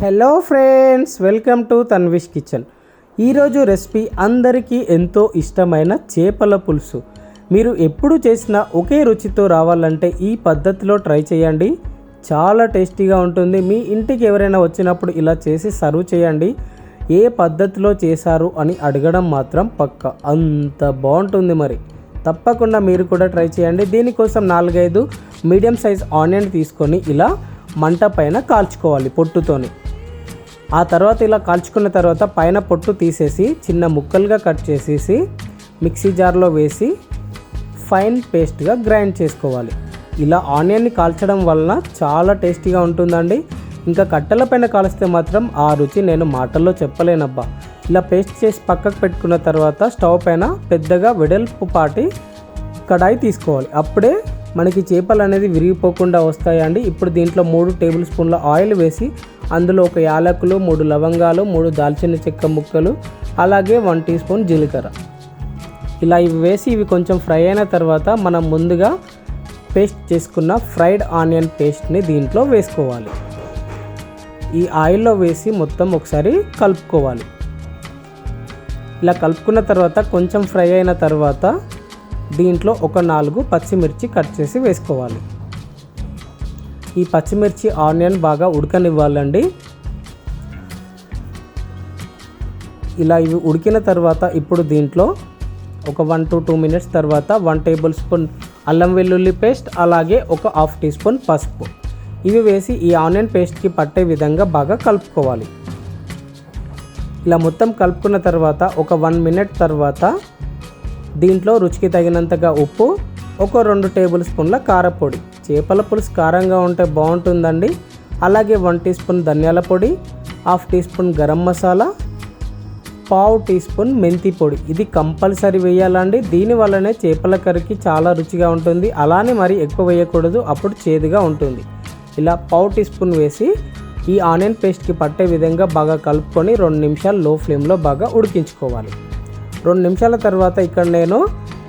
Hello friends, welcome to Tanvish kitchen. ఈరోజు recipe అందరికీ ఎంతో ఇష్టమైన చేపల పులుసు. మీరు ఎప్పుడు చేసినా ఒకే రుచితో రావాలంటే ఈ పద్ధతిలో ట్రై చేయండి. చాలా టేస్టీగా ఉంటుంది. మీ ఇంటికి ఎవరైనా వచ్చినప్పుడు ఇలా చేసి సర్వ్ చేయండి. ఏ పద్ధతిలో చేశారు అని అడగడం మాత్రం పక్క, అంత బాగుంటుంది. మరి తప్పకుండా మీరు కూడా ట్రై చేయండి. దీనికోసం 4-5 మీడియం సైజ్ ఆనియన్ తీసుకొని ఇలా మంట పైన కాల్చుకోవాలి పొట్టుతోని. ఆ తర్వాత ఇలా కాల్చుకున్న తర్వాత పైన పొట్టు తీసేసి చిన్న ముక్కలుగా కట్ చేసేసి మిక్సీ జార్లో వేసి ఫైన్ పేస్ట్గా గ్రైండ్ చేసుకోవాలి. ఇలా ఆనియన్ని కాల్చడం వలన చాలా టేస్టీగా ఉంటుందండి. ఇంకా కట్టెల పైన కాల్స్తే మాత్రం ఆ రుచి నేను మాటల్లో చెప్పలేనబ్బా. ఇలా పేస్ట్ చేసి పక్కకు పెట్టుకున్న తర్వాత స్టవ్ పైన పెద్దగా వెడల్పు పాటి కడాయి తీసుకోవాలి. అప్పుడే మనకి చేపలు అనేది విరిగిపోకుండా వస్తాయండి. ఇప్పుడు దీంట్లో 3 టేబుల్ స్పూన్ల ఆయిల్ వేసి అందులో 1 యాలకులు, 3 లవంగాలు, 3 దాల్చిన చెక్క ముక్కలు, అలాగే 1 టీ స్పూన్ జీలకర్ర ఇలా ఇవి వేసి ఇవి కొంచెం ఫ్రై అయిన తర్వాత మనం ముందుగా పేస్ట్ చేసుకున్న ఫ్రైడ్ ఆనియన్ పేస్ట్ని దీంట్లో వేసుకోవాలి. ఈ ఆయిల్లో వేసి మొత్తం ఒకసారి కలుపుకోవాలి. ఇలా కలుపుకున్న తర్వాత కొంచెం ఫ్రై అయిన తర్వాత దీంట్లో ఒక 4 పచ్చిమిర్చి కట్ చేసి వేసుకోవాలి. ఈ పచ్చిమిర్చి ఆనియన్ బాగా ఉడకనివ్వాలండి. ఇలా ఇవి ఉడికిన తర్వాత ఇప్పుడు దీంట్లో ఒక 1 to 2 మినిట్స్ తర్వాత 1 టేబుల్ స్పూన్ అల్లం వెల్లుల్లి పేస్ట్, అలాగే ఒక హాఫ్ టీ స్పూన్ పసుపు ఇవి వేసి ఈ ఆనియన్ పేస్ట్కి పట్టే విధంగా బాగా కలుపుకోవాలి. ఇలా మొత్తం కలుపుకున్న తర్వాత ఒక 1 మినిట్ తర్వాత దీంట్లో రుచికి తగినంతగా ఉప్పు, ఒక 2 టేబుల్ స్పూన్ల కారపొడి. చేపల పులుసు కారంగా ఉంటే బాగుంటుందండి. అలాగే 1 టీ స్పూన్ ధనియాల పొడి, half teaspoon garam masala, పావు టీ స్పూన్ మెంతి పొడి. ఇది కంపల్సరీ వేయాలండి. దీనివల్లనే చేపల కర్రీకి చాలా రుచిగా ఉంటుంది. అలానే మరి ఎక్కువ వేయకూడదు, అప్పుడు చేదుగా ఉంటుంది. ఇలా పావు టీ స్పూన్ వేసి ఈ ఆనియన్ పేస్ట్కి పట్టే విధంగా బాగా కలుపుకొని 2 నిమిషాలు లో ఫ్లేమ్లో బాగా ఉడికించుకోవాలి. 2 నిమిషాల తర్వాత ఇక్కడ నేను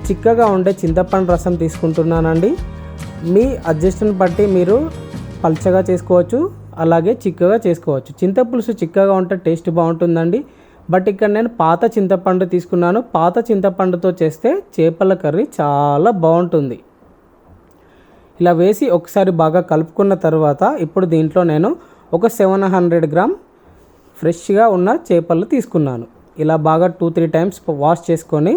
చిక్కగా ఉండే చింతపండు రసం తీసుకుంటున్నానండి. మీ అడ్జస్ట్ని బట్టి మీరు పల్చగా చేసుకోవచ్చు, అలాగే చిక్కగా చేసుకోవచ్చు. చింతపులుసు చిక్కగా ఉంటే టేస్ట్ బాగుంటుందండి. బట్ ఇక్కడ నేను పాత చింతపండు తీసుకున్నాను. పాత చింతపండుతో చేస్తే చేపల కర్రీ చాలా బాగుంటుంది. ఇలా వేసి ఒకసారి బాగా కలుపుకున్న తర్వాత ఇప్పుడు దీంట్లో నేను ఒక 700 గ్రామ్ ఫ్రెష్గా ఉన్న చేపలు తీసుకున్నాను. ఇలా బాగా 2-3 టైమ్స్ వాష్ చేసుకొని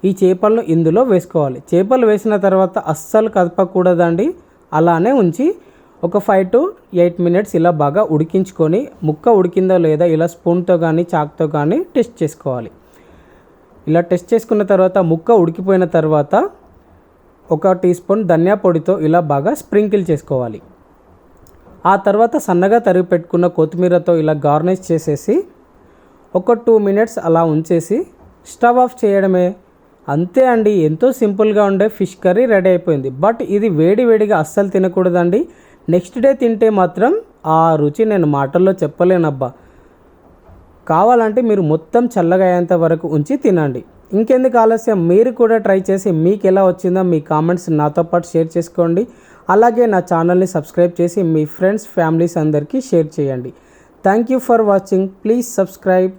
ఈ చేపలను ఇందులో వేసుకోవాలి. చేపలు వేసిన తర్వాత అస్సలు కదపకూడదండి. అలానే ఉంచి ఒక 5 to 8 మినిట్స్ ఇలా బాగా ఉడికించుకొని ముక్క ఉడికిందో లేదా ఇలా స్పూన్తో కానీ చాక్తో కానీ టెస్ట్ చేసుకోవాలి. ఇలా టెస్ట్ చేసుకున్న తర్వాత ముక్క ఉడికిపోయిన తర్వాత 1 టీ స్పూన్ ధనియా పొడితో ఇలా బాగా స్ప్రింకిల్ చేసుకోవాలి. ఆ తర్వాత సన్నగా తరిగి పెట్టుకున్న కొత్తిమీరతో ఇలా గార్నిష్ చేసేసి ఒక 2 మినిట్స్ అలా ఉంచేసి స్టవ్ ఆఫ్ చేయడమే. అంతే అండి, ఎంతో సింపుల్గా ఉండే ఫిష్ కర్రీ రెడీ అయిపోయింది. బట్ ఇది వేడివేడిగా అస్సలు తినకూడదండి. నెక్స్ట్ డే తింటే మాత్రం ఆ రుచి నేను మాటల్లో చెప్పలేనబ్బా. కావాలంటే మీరు మొత్తం చల్లగా అయ్యేంత వరకు ఉంచి తినండి. ఇంకెందుకు ఆలస్యం, మీరు కూడా ట్రై చేసి మీకు ఎలా వచ్చిందో మీ కామెంట్స్ నాతో పాటు షేర్ చేసుకోండి. అలాగే నా ఛానల్ని సబ్స్క్రైబ్ చేసి మీ ఫ్రెండ్స్, ఫ్యామిలీస్ అందరికీ షేర్ చేయండి. Thank you for watching. Please subscribe.